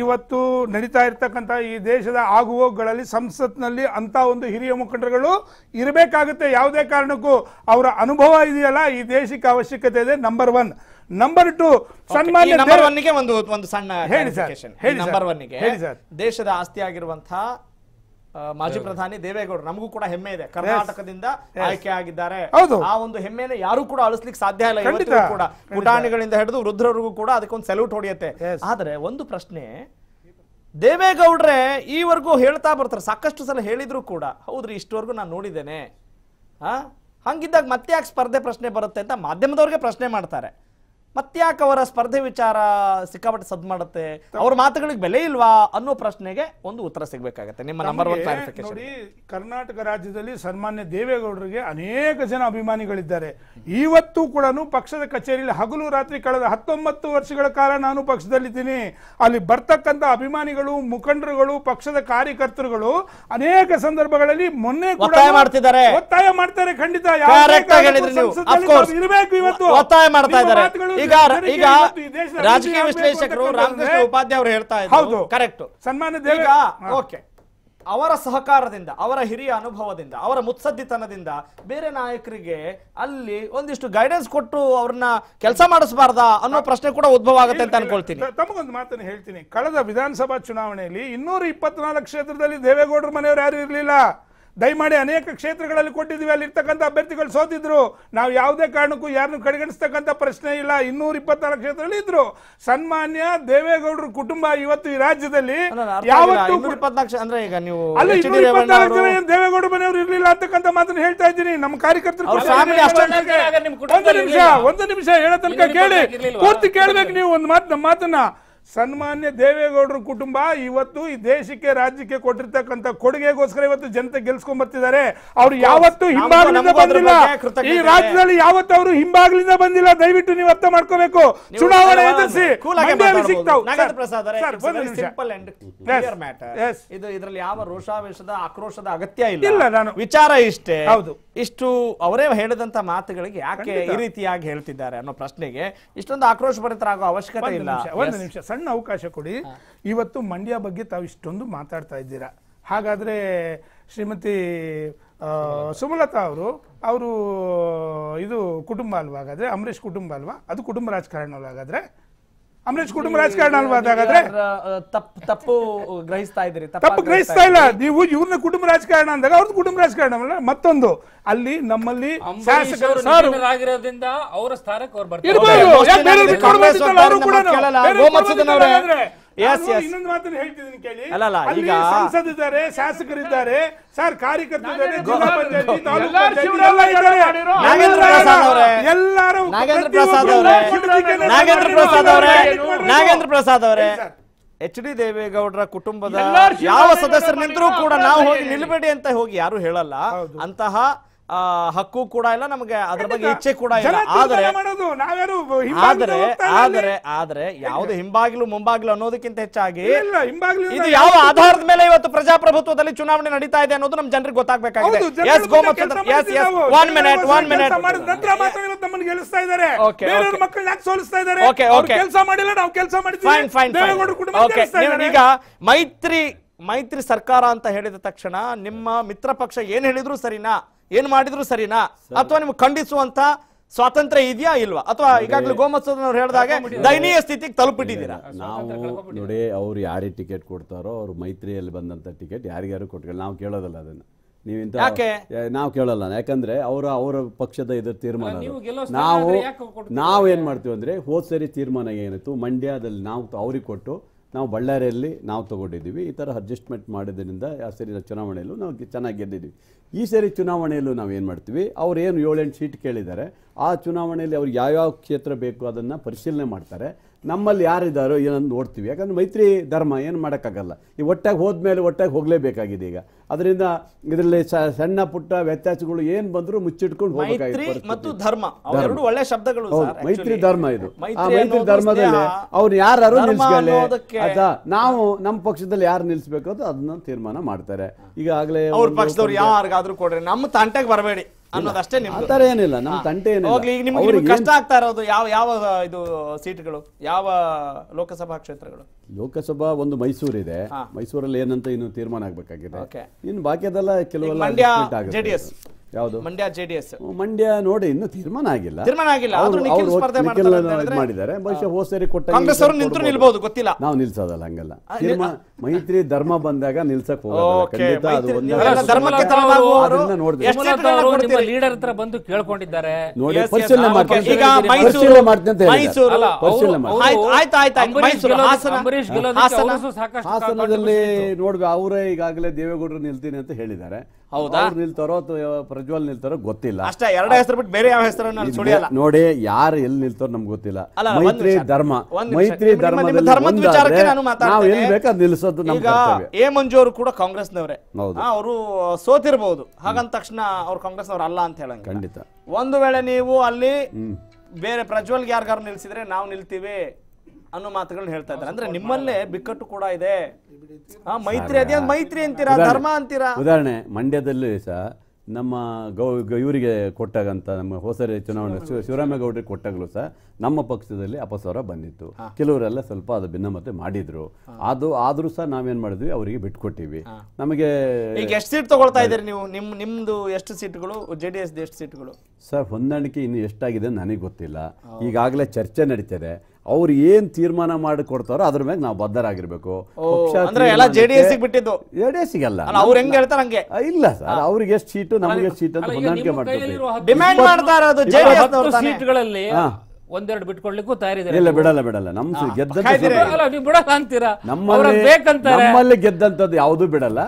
ಇವತ್ತು ನಡೀತಾ ಇರ್ತಕ್ಕಂಥ ಈ ದೇಶದ ಆಗುಹೋಗುಗಳಲ್ಲಿ ಸಂಸತ್ನಲ್ಲಿ ಅಂತ ಒಂದು ಹಿರಿಯ ಮುಖಂಡರುಗಳು ಇರಬೇಕಾಗುತ್ತೆ. ಯಾವುದೇ ಕಾರಣಕ್ಕೂ ಅವರ ಅನುಭವ ಇದೆಯಲ್ಲ, ಈ ದೇಶಕ್ಕೆ ಅವಶ್ಯಕತೆ ಇದೆ. ನಂಬರ್ 1. ನಂಬರ್ 2, ಸನ್ಮಾನ್ಯ ಒಂದು ಸಣ್ಣ ನಂಬರ್ 1ಗೆ ದೇಶದ ಆಸ್ತಿ ಆಗಿರುವಂತಹ ಮಾಜಿ ಪ್ರಧಾನಿ ದೇವೇಗೌಡರು, ನಮಗೂ ಕೂಡ ಹೆಮ್ಮೆ ಇದೆ. ಕರ್ನಾಟಕದಿಂದ ಆಯ್ಕೆ ಆಗಿದ್ದಾರೆ. ಆ ಒಂದು ಹೆಮ್ಮೆನ ಯಾರು ಕೂಡ ಅಳಿಸ್ಲಿಕ್ಕೆ ಸಾಧ್ಯ ಇಲ್ಲ. ಇವತ್ತು ಕೂಡ ಪುಟಾಣಿಗಳಿಂದ ಹಿಡಿದು ವೃದ್ಧರಿಗೂ ಕೂಡ ಅದಕ್ಕೊಂದು ಸೆಲ್ಯೂಟ್ ಹೊಡೆಯುತ್ತೆ. ಆದ್ರೆ ಒಂದು ಪ್ರಶ್ನೆ, ದೇವೇಗೌಡ್ರೆ ಈವರೆಗೂ ಹೇಳ್ತಾ ಬರ್ತಾರೆ, ಸಾಕಷ್ಟು ಸಲ ಹೇಳಿದ್ರು ಕೂಡ, ಹೌದ್ರಿ ಇಷ್ಟವರೆಗೂ ನಾನು ನೋಡಿದ್ದೇನೆ, ಹಂಗಿದ್ದಾಗ ಮತ್ತೆ ಯಾಕೆ ಸ್ಪರ್ಧೆ ಪ್ರಶ್ನೆ ಬರುತ್ತೆ ಅಂತ ಮಾಧ್ಯಮದವ್ರಿಗೆ ಪ್ರಶ್ನೆ ಮಾಡ್ತಾರೆ. ಮತ್ತ್ಯಾಕೆ ಅವರ ಸ್ಪರ್ಧೆ ವಿಚಾರ ಸಿಕ್ಕಾಪಟ್ಟೆ ಸದ್ ಮಾಡುತ್ತೆ, ಅವ್ರ ಮಾತುಗಳಿಗೆ ಬೆಲೆ ಇಲ್ವಾ ಅನ್ನೋ ಪ್ರಶ್ನೆಗೆ ಒಂದು ಉತ್ತರ ಸಿಗ್ಬೇಕಾಗತ್ತೆ. ನಿಮ್ಮ ನಂಬರ್ 1 ಕ್ಲಾರಿಫಿಕೇಶನ್ ನೋಡಿ. ಕರ್ನಾಟಕ ರಾಜ್ಯದಲ್ಲಿ ಸನ್ಮಾನ್ಯ ದೇವೇಗೌಡರಿಗೆ ಅನೇಕ ಜನ ಅಭಿಮಾನಿಗಳಿದ್ದಾರೆ. ಇವತ್ತು ಕೂಡ ಪಕ್ಷದ ಕಚೇರಿಯಲ್ಲಿ ಹಗಲು ರಾತ್ರಿ ಕಳೆದ 19 ವರ್ಷಗಳ ಕಾಲ ನಾನು ಪಕ್ಷದಲ್ಲಿದ್ದೀನಿ. ಅಲ್ಲಿ ಬರ್ತಕ್ಕಂಥ ಅಭಿಮಾನಿಗಳು, ಮುಖಂಡರುಗಳು, ಪಕ್ಷದ ಕಾರ್ಯಕರ್ತರುಗಳು ಅನೇಕ ಸಂದರ್ಭಗಳಲ್ಲಿ ಮೊನ್ನೆ ಕೂಡ ಒತ್ತಾಯ ಮಾಡ್ತಿದ್ದಾರೆ. ಒತ್ತಾಯ ಮಾಡ್ತಾರೆ. ಖಂಡಿತ ಇರಬೇಕು. ಇವತ್ತು ಒತ್ತಾಯ ಮಾಡ್ತಾ ಇದ್ದಾರೆ. ಈಗ ರಾಜಕೀಯ ವಿಶ್ಲೇಷಕರು ರಾಮಕೃಷ್ಣ ಉಪಾಧ್ಯಾಯ ಅವರು ಹೇಳ್ತಾ ಇದ್ದಾರೆ, ಕರೆಕ್ಟ್. ಸನ್ಮಾನ್ಯ ಓಕೆ, ಅವರ ಸಹಕಾರದಿಂದ, ಅವರ ಹಿರಿಯ ಅನುಭವದಿಂದ, ಅವರ ಮುತ್ಸದ್ದಿತನದಿಂದ ಬೇರೆ ನಾಯಕರಿಗೆ ಅಲ್ಲಿ ಒಂದಿಷ್ಟು ಗೈಡೆನ್ಸ್ ಕೊಟ್ಟು ಅವ್ರನ್ನ ಕೆಲಸ ಮಾಡಿಸಬಾರ್ದಾ ಅನ್ನೋ ಪ್ರಶ್ನೆ ಕೂಡ ಉದ್ಭವ ಆಗುತ್ತೆ ಅಂತ ಅನ್ಕೊಳ್ತೀನಿ. ತಮಗೊಂದು ಮಾತನ್ನು ಹೇಳ್ತೀನಿ. ಕಳೆದ ವಿಧಾನಸಭಾ ಚುನಾವಣೆಯಲ್ಲಿ 224 ಕ್ಷೇತ್ರದಲ್ಲಿ ದೇವೇಗೌಡರ ಮನೆಯವರು ಯಾರು ಇರಲಿಲ್ಲ. ದಯಮಾಡಿ ಅನೇಕ ಕ್ಷೇತ್ರಗಳಲ್ಲಿ ಕೊಟ್ಟಿದ್ದೀವಿ, ಅಲ್ಲಿ ಇರ್ತಕ್ಕಂಥ ಅಭ್ಯರ್ಥಿಗಳು ಸೋತಿದ್ರು. ನಾವು ಯಾವುದೇ ಕಾರಣಕ್ಕೂ ಯಾರನ್ನು ಕಡೆಗಣಿಸ್ತಕ್ಕಂಥ ಪ್ರಶ್ನೆ ಇಲ್ಲ. 224 ಕ್ಷೇತ್ರದಲ್ಲಿ ಇದ್ರು. ಸನ್ಮಾನ್ಯ ದೇವೇಗೌಡರ ಕುಟುಂಬ ಇವತ್ತು ಈ ರಾಜ್ಯದಲ್ಲಿ ಅಂದ್ರೆ ಈಗ ನೀವು ದೇವೇಗೌಡ ಮನೆಯವರು ಇರ್ಲಿಲ್ಲ ಅಂತಕ್ಕಂಥ ಮಾತನ್ನು ಹೇಳ್ತಾ ಇದ್ದೀನಿ. ನಮ್ಮ ಕಾರ್ಯಕರ್ತರು ಒಂದು ನಿಮಿಷ ಹೇಳೋ ತನಕ ಕೇಳಿ, ಪೂರ್ತಿ ಕೇಳಬೇಕು ನೀವು ಒಂದು ಮಾತನ್ನ. ಸನ್ಮಾನ್ಯ ದೇವೇಗೌಡರ ಕುಟುಂಬ ಇವತ್ತು ಈ ದೇಶಕ್ಕೆ, ರಾಜ್ಯಕ್ಕೆ ಕೊಟ್ಟಿರ್ತಕ್ಕಂಥ ಕೊಡುಗೆಗೋಸ್ಕರ ಇವತ್ತು ಜನತೆ ಗೆಲ್ಸ್ಕೊಂಡ್ ಬರ್ತಿದ್ದಾರೆ. ಅವ್ರು ಯಾವತ್ತೂ ಹಿಂಬಾಗ್ಲಿಂದ ಬಂದಿಲ್ಲ. ಈ ರಾಜ್ಯದಲ್ಲಿ ಯಾವತ್ತೂ ಅವರು ಹಿಂಬಾಗ್ಲಿಂದ ಬಂದಿಲ್ಲ. ದಯವಿಟ್ಟು ನೀವು ಅರ್ಥ ಮಾಡ್ಕೋಬೇಕು. ಚುನಾವಣೆ ಎದುರಿಸಿ ಇದರಲ್ಲಿ ಯಾವ ರೋಷಾವೇಶದ, ಆಕ್ರೋಶದ ಅಗತ್ಯ ಇಲ್ಲ. ವಿಚಾರ ಇಷ್ಟೇ. ಹೌದು, ಇಷ್ಟು ಅವರೇ ಹೇಳಿದಂತ ಮಾತುಗಳಿಗೆ ಯಾಕೆ ಈ ರೀತಿಯಾಗಿ ಹೇಳ್ತಿದ್ದಾರೆ ಅನ್ನೋ ಪ್ರಶ್ನೆಗೆ ಇಷ್ಟೊಂದು ಆಕ್ರೋಶ ಭರಿತರಾಗೋ ಅವಶ್ಯಕತೆ ಇಲ್ಲ. ಒಂದು ನಿಮಿಷ ಸಣ್ಣ ಅವಕಾಶ ಕೊಡಿ. ಇವತ್ತು ಮಂಡ್ಯ ಬಗ್ಗೆ ತಾವು ಇಷ್ಟೊಂದು ಮಾತಾಡ್ತಾ ಇದ್ದೀರಾ. ಹಾಗಾದ್ರೆ ಶ್ರೀಮತಿ ಸುಮಲತಾ ಅವರು ಇದು ಕುಟುಂಬ ಅಲ್ವಾ? ಹಾಗಾದ್ರೆ ಅಂಬರೀಷ್ ಕುಟುಂಬ ಅಲ್ವಾ? ಅದು ಕುಟುಂಬ ರಾಜಕಾರಣ ಅಲ್ವಾ? ಹಾಗಾದ್ರೆ ಅಂಬರೀಷ್ ಕುಟುಂಬ ರಾಜಕಾರಣ ಅಲ್ವಾ? ಹಾಗಾದ್ರೆ ತಪ್ಪು ಗ್ರಹಿಸ್ತಾ ಇದ್ದೀರಿ. ತಪ್ಪು ಗ್ರಹಿಸ್ತಾ ಇಲ್ಲ ನೀವು. ಇವ್ರನ್ನ ಕುಟುಂಬ ರಾಜಕಾರಣ ಅಂದಾಗ ಅವ್ರದ್ದು ಕುಟುಂಬ ರಾಜಕಾರಣ ಅಲ್ಲ. ಮತ್ತೊಂದು ಅಲ್ಲಿ ನಮ್ಮಲ್ಲಿ ಆಗಿರೋದ್ರಿಂದ ಅವರ ಸ್ಥಾನಕ್ಕೆ ಅವ್ರು ಬರ್ತಾರೆ. ಇನ್ನೊಂದು ಮಾತನ್ನು ಹೇಳ್ತಿದ್ದೀನಿ ಕೇಳಿ. ಈಗ ಸಂಸದಿದ್ದಾರೆ, ಶಾಸಕರಿದ್ದಾರೆ, ಸರ್ ಕಾರ್ಯಕರ್ತರಿದ್ದಾರೆ, ಜಿಲ್ಲಾ ಪಂಚಾಯತಿ, ನಾಗೇಂದ್ರ ಪ್ರಸಾದ್ ಅವರೇ, HD ದೇವೇಗೌಡರ ಕುಟುಂಬದ ಯಾವ ಸದಸ್ಯರು ನಿಂತರೂ ಕೂಡ ನಾವು ಹೋಗಿ ನಿಲ್ಬೇಡಿ ಅಂತ ಹೋಗಿ ಯಾರು ಹೇಳಲ್ಲ. ಅಂತಹ ಹಕ್ಕು ಕೂಡ ಇಲ್ಲ ನಮಗೆ, ಅದ್ರ ಬಗ್ಗೆ ಇಚ್ಛೆ ಕೂಡ ಇಲ್ಲ. ಆದ್ರೆ ಯಾವ್ದು ಹಿಂಬಾಗಿಲು ಮುಂಬಾಗಿಲು ಅನ್ನೋದಕ್ಕಿಂತ ಹೆಚ್ಚಾಗಿ ಇದು ಯಾವ ಆಧಾರದ ಮೇಲೆ ಇವತ್ತು ಪ್ರಜಾಪ್ರಭುತ್ವದಲ್ಲಿ ಚುನಾವಣೆ ನಡೀತಾ ಇದೆ ಅನ್ನೋದು ನಮ್ ಜನರಿಗೆ ಗೊತ್ತಾಗಬೇಕಾಗಿದೆ. ಈಗ ಮೈತ್ರಿ ಸರ್ಕಾರ ಅಂತ ಹೇಳಿದ ತಕ್ಷಣ ನಿಮ್ಮ ಮಿತ್ರ ಪಕ್ಷ ಏನ್ ಹೇಳಿದ್ರು ಸರಿನಾ, ಏನ್ ಮಾಡಿದ್ರು ಸರಿನಾ, ಅಥವಾ ನಿಮ್ಗೆ ಖಂಡಿಸುವಂತ ಸ್ವಾತಂತ್ರ್ಯ ಇದೆಯಾ ಇಲ್ವಾ, ಅಥವಾ ಈಗಾಗಲೇ ಗೋಮತ್ಸವ್ರು ಹೇಳಿದಾಗೆ ದಯನೀಯ ಸ್ಥಿತಿಗೆ ತಲುಪಿಟ್ಟಿದ್ದೀರಾ? ನಾವು ನೋಡಿ, ಅವ್ರು ಯಾರಿಗೆ ಟಿಕೆಟ್ ಕೊಡ್ತಾರೋ ಅವ್ರು ಮೈತ್ರಿಯಲ್ಲಿ ಬಂದಂತ ಟಿಕೆಟ್ ಯಾರಿಗಾರು ಕೊಟ್ಕೊಳ್ಳಿ, ನಾವು ಕೇಳೋದಲ್ಲ ಅದನ್ನ. ನೀವಿಂತ ನಾವು ಕೇಳಲ್ಲ. ಯಾಕಂದ್ರೆ ಅವರ ಪಕ್ಷದ ಇದು ತೀರ್ಮಾನ. ನಾವು ಏನ್ ಮಾಡ್ತೀವಿ ಅಂದ್ರೆ, ಹೋದ್ ಸರಿ ತೀರ್ಮಾನ ಏನಿತ್ತು ಮಂಡ್ಯದಲ್ಲಿ ನಾವು ಅವ್ರಿಗೆ ಕೊಟ್ಟು ನಾವು ಬಳ್ಳಾರಿಯಲ್ಲಿ ನಾವು ತಗೊಂಡಿದ್ದೀವಿ. ಈ ಥರ ಅಡ್ಜಸ್ಟ್ಮೆಂಟ್ ಮಾಡಿದ್ರಿಂದ ಆ ಸರಿ ಚುನಾವಣೆಯಲ್ಲೂ ನಾವು ಚೆನ್ನಾಗಿ ಗೆದ್ದಿದ್ದೀವಿ. ಈ ಸರಿ ಚುನಾವಣೆಯಲ್ಲೂ ನಾವು ಏನು ಮಾಡ್ತೀವಿ, ಅವ್ರು ಏನು 7-8 ಸೀಟ್ ಕೇಳಿದ್ದಾರೆ, ಆ ಚುನಾವಣೆಯಲ್ಲಿ ಅವ್ರಿಗೆ ಯಾವ್ಯಾವ ಕ್ಷೇತ್ರ ಬೇಕು ಅದನ್ನು ಪರಿಶೀಲನೆ ಮಾಡ್ತಾರೆ. ನಮ್ಮಲ್ಲಿ ಯಾರಿದ್ದಾರೋ ಏನಂದು ನೋಡ್ತೀವಿ. ಯಾಕಂದ್ರೆ ಮೈತ್ರಿ ಧರ್ಮ ಏನು ಮಾಡೋಕ್ಕಾಗಲ್ಲ. ಈ ಒಟ್ಟಾಗಿ ಹೋದ್ಮೇಲೆ ಒಟ್ಟಾಗಿ ಹೋಗಲೇಬೇಕಾಗಿದೆ. ಈಗ ಅದರಿಂದ ಇದರಲ್ಲಿ ಸಣ್ಣ ಪುಟ್ಟ ವ್ಯತ್ಯಾಸಗಳು ಏನ್ ಬಂದ್ರು ಮುಚ್ಚಿಟ್ಕೊಂಡು ಹೋಗಬೇಕಾಗಿದೆ. ಮತ್ತು ಧರ್ಮ ಒಳ್ಳೆ ಶಬ್ದಗಳು. ಮೈತ್ರಿ ಧರ್ಮ ಇದು. ಆ ಮೈತ್ರಿ ಧರ್ಮದಲ್ಲಿ ಅವ್ರು ಯಾರು ನಿಲ್ಸ್ಕೊಳ್ಳಿ, ಆಯ್ತಾ, ನಾವು ನಮ್ಮ ಪಕ್ಷದಲ್ಲಿ ಯಾರು ನಿಲ್ಸ್ಬೇಕು ಅಂತ ಅದನ್ನ ತೀರ್ಮಾನ ಮಾಡ್ತಾರೆ. ಈಗಾಗಲೇ ಅವ್ರ ಪಕ್ಷದವ್ರು ಯಾರಿಗಾದ್ರೂ ಕೊಡ್ರಿ, ನಮ್ಮ ತಂಟೆಗೆ ಬರಬೇಡಿ ಅನ್ನೋದಷ್ಟೇ. ಆತರ ಏನಿಲ್ಲ, ನಮ್ಮ ತಂಟೆ ಏನಿಲ್ಲ. ನಿಮ್ಗೆ ಕಷ್ಟ ಆಗ್ತಾ ಇರೋದು ಯಾವ ಇದು ಸೀಟ್ಗಳು, ಯಾವ ಲೋಕಸಭಾ ಕ್ಷೇತ್ರಗಳು? ಲೋಕಸಭಾ ಒಂದು ಮೈಸೂರು ಇದೆ. ಮೈಸೂರಲ್ಲಿ ಏನಂತ ಇನ್ನು ತೀರ್ಮಾನ ಆಗ್ಬೇಕಾಗಿದೆ. ಇನ್ನು ಬಾಕಿದೆಲ್ಲ ಕೆಲವೆಲ್ಲ ಜೆಡಿಎಸ್. ಯಾವುದು? ಮಂಡ್ಯ ಜೆಡಿಎಸ್. ಮಂಡ್ಯ ನೋಡಿ ಇನ್ನೂ ತೀರ್ಮಾನ ಆಗಿಲ್ಲ. ಮಾಡಿದ್ದಾರೆ. ಬಹುಶಃ ಹೋದ ಸರಿ ಕೊಟ್ಟ ಗೊತ್ತಿಲ್ಲ, ನಾವು ನಿಲ್ಸೋದಲ್ಲ ಹಂಗಲ್ಲ. ಮೈತ್ರಿ ಧರ್ಮ ಬಂದಾಗ ನಿಲ್ಸಕ್ ಲೀಡರ್ ಹತ್ರ ಬಂದು ಕೇಳ್ಕೊಂಡಿದ್ದಾರೆ. ನೋಡಿ ಪರಿಶೀಲನೆ ಮಾಡ್ತೀನಿ ಅಂತ ಹಾಸನದಲ್ಲಿ ನೋಡ್ಬೇಕು. ಅವರೇ ಈಗಾಗಲೇ ದೇವೇಗೌಡರು ನಿಲ್ತೀನಿ ಅಂತ ಹೇಳಿದ್ದಾರೆ. ಅವ್ರು ನಿಲ್ತಾರೋ ಅಥವಾ ಪ್ರಜ್ವಲ್ ನಿಲ್ತಾರೋ ಗೊತ್ತಿಲ್ಲ ಅಷ್ಟೇ, ಎರಡೇ ಹೆಸರು ಬಿಟ್ಟು ಬೇರೆ ಯಾವ ಹೆಸರನ್ನು ನಾನು ಸುಳಿಯಲ್ಲ. ನೋಡಿ ಯಾರು ಎಲ್ಲಿ ನಿಲ್ತಾರೋ ನಮ್ಗೆ ಗೊತ್ತಿಲ್ಲ. ಅಲ್ಲ, ಮೈತ್ರಿ ಧರ್ಮ, ಮೈತ್ರಿ ಧರ್ಮದಲ್ಲಿ ನಾವು ಎಲ್ಲಿ ಬೇಕಾದ್ ನಿಲ್ಸೋದು ನಮ್ಮ ಕರ್ತವ್ಯ. ಎ ಮಂಜು ಅವರು ಕೂಡ ಕಾಂಗ್ರೆಸ್ನವರೇ, ಅವರು ಸೋತಿರಬಹುದು, ಹಾಗಂದ ತಕ್ಷಣ ಅವ್ರು ಕಾಂಗ್ರೆಸ್ನವ್ರು ಅಲ್ಲ ಅಂತ ಹೇಳಂಗ. ಖಂಡಿತ. ಒಂದು ವೇಳೆ ನೀವು ಅಲ್ಲಿ ಬೇರೆ ಪ್ರಜ್ವಲ್ಗೆ ಯಾರಿಗಾರು ನಿಲ್ಸಿದ್ರೆ ನಾವು ನಿಲ್ತೀವಿ ಅನ್ನೋ ಮಾತುಗಳನ್ನ ಹೇಳ್ತಾ ಇದ್ದಾರೆ. ಅಂದ್ರೆ ನಿಮ್ಮಲ್ಲೇ ಬಿಕ್ಕಟ್ಟು ಕೂಡ ಇದೆ. ಮೈತ್ರಿ ಅದೇ ಮೈತ್ರಿ ಅಂತೀರಾ, ಧರ್ಮ ಅಂತೀರಾ. ಉದಾಹರಣೆ ಮಂಡ್ಯದಲ್ಲಿ ಸಹ ನಮ್ಮ ಇವರಿಗೆ ಕೊಟ್ಟಾಗಂತ ನಮ್ಮ ಹೋಸರಿ ಚುನಾವಣೆ ಶಿವರಾಮೇಗೌಡರಿಗೆ ಕೊಟ್ಟಾಗಲೂ ಸಹ ನಮ್ಮ ಪಕ್ಷದಲ್ಲಿ ಅಪಸ್ವರ ಬಂದಿತ್ತು. ಕೆಲವರೆಲ್ಲ ಸ್ವಲ್ಪ ಅದು ಭಿನ್ನಮತೆ ಮಾಡಿದ್ರು. ಅದು ಆದ್ರೂ ಸಹ ನಾವೇನ್ ಮಾಡಿದ್ವಿ, ಅವರಿಗೆ ಬಿಟ್ಕೊಟ್ಟಿವಿ. ನಮಗೆ ಈಗ ಎಷ್ಟು ಸೀಟ್ ತಗೊಳ್ತಾ ಇದ್ದೀರಿ ನೀವು? ನಿಮ್ದು ಎಷ್ಟು ಸೀಟ್ಗಳು, JDS ಎಷ್ಟು ಸೀಟ್ಗಳು? ಸರ್ ಹೊಂದಾಣಿಕೆ ಇನ್ನು ಎಷ್ಟಾಗಿದೆ ನನಗೆ ಗೊತ್ತಿಲ್ಲ. ಈಗಾಗಲೇ ಚರ್ಚೆ ನಡೀತಿದೆ. ಅವ್ರು ಏನ್ ತೀರ್ಮಾನ ಮಾಡಿ ಕೊಡ್ತಾರೋ ಅದ್ರ ಮೇಲೆ ನಾವು ಬದ್ಧರಾಗಿರ್ಬೇಕು. JDS ಬಿಟ್ಟಿದ್ದು, JDS ಸಿಗಲ್ಲ. ಅವ್ರು ಹೆಂಗ್ ಹೇಳ್ತಾರೆ ಹಂಗೆ ಇಲ್ಲ ಸರ್, ಅವ್ರಿಗೆ ಎಷ್ಟು ಸೀಟು ನಮಗೆ ಎಷ್ಟು ಸೀಟ್ ಅಂತ ಹೊಂದಾಣಿಕೆ ಮಾಡ್ತೀವಿ. ಡಿಮ್ಯಾಂಡ್ ಮಾಡ್ತಾ ಇರೋದು JDS ಸೀಟ್ಗಳಲ್ಲಿ ಒಂದೆರಡು ಬಿಟ್ಕೊಡ್ಲಿಕ್ಕೂ ತಯಾರಿದ್ದಾರೆ. ಇಲ್ಲ, ಬಿಡಲ್ಲ ನಮ್ದು ನಮ್ಮಲ್ಲಿ ಗೆದ್ದಂತದ್ದು ಯಾವ್ದು ಬಿಡಲ್ಲ.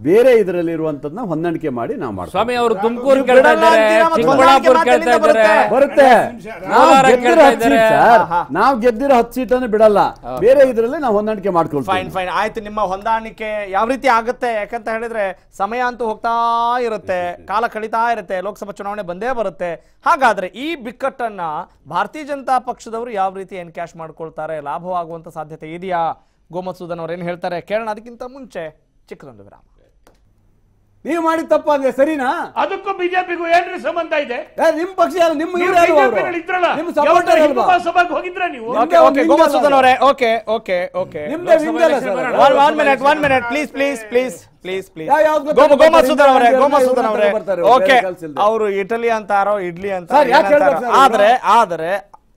ಬೇರೆ ಇದರಲ್ಲಿ ಇರುವಂತದ್ನ ಹೊಂದಾಣಿಕೆ ಮಾಡಿ ನಾವು ಮಾಡ್ತೀವಿ. ಸ್ವಾಮಿ ಅವರು ತುಮಕೂರು ಕೇಳ್ತಾ ಇದ್ದಾರೆ, ಚಿಕ್ಕಬಳ್ಳಾಪುರ ಕೇಳ್ತಾ ಇದ್ದಾರೆ, ಬರುತ್ತೆ. ನಾವು ಗೆದ್ದಿರೋ 10 ಸೀಟನ್ನು ಬಿಡಲ್ಲ, ಬೇರೆ ಇದರಲ್ಲಿ ನಾವು ಹೊಂದಾಣಿಕೆ ಮಾಡ್ಕೊಳ್ತೀವಿ. ಫೈನ್ ಆಯ್ತು. ನಿಮ್ಮ ಹೊಂದಾಣಿಕೆ ಯಾವ ರೀತಿ ಆಗುತ್ತೆ? ಯಾಕಂತ ಹೇಳಿದ್ರೆ ಸಮಯ ಅಂತೂ ಹೋಗ್ತಾ ಇರುತ್ತೆ, ಕಾಲ ಕಳೀತಾ ಇರುತ್ತೆ, ಲೋಕಸಭಾ ಚುನಾವಣೆ ಬಂದೇ ಬರುತ್ತೆ. ಹಾಗಾದ್ರೆ ಈ ಬಿಕ್ಕಟ್ಟನ್ನ ಭಾರತೀಯ ಜನತಾ ಪಕ್ಷದವರು ಯಾವ ರೀತಿ ಎನ್ಕ್ಯಾಶ್ ಮಾಡ್ಕೊಳ್ತಾರೆ? ಲಾಭವಾಗುವಂತ ಸಾಧ್ಯತೆ ಇದೆಯಾ? ಗೋಮಸೂದನ್ ಅವ್ರು ಏನ್ ಹೇಳ್ತಾರೆ ಕೇಳೋಣ. ಅದಕ್ಕಿಂತ ಮುಂಚೆ ಚಿಕ್ಕದೊಂದು ವಿರಾಮ. ನೀವು ಮಾಡಿದ ತಪ್ಪ ಅಂದ್ರೆ ಸರಿನಾ? ಅದಕ್ಕೂ ಬಿಜೆಪಿಗೂ ಏನ್ರಿ ಸಂಬಂಧ ಇದೆ? ನಿಮ್ ಪಕ್ಷ ನಿಮ್ಮ ಹೋಗಿದ್ರ ನೀವು? ಗೋಮಸೂದನ್ ಅವರೇ, ಓಕೆ ಅವರು ಇಟಲಿ ಅಂತಾರೋ ಇಡ್ಲಿ ಅಂತ. ಆದ್ರೆ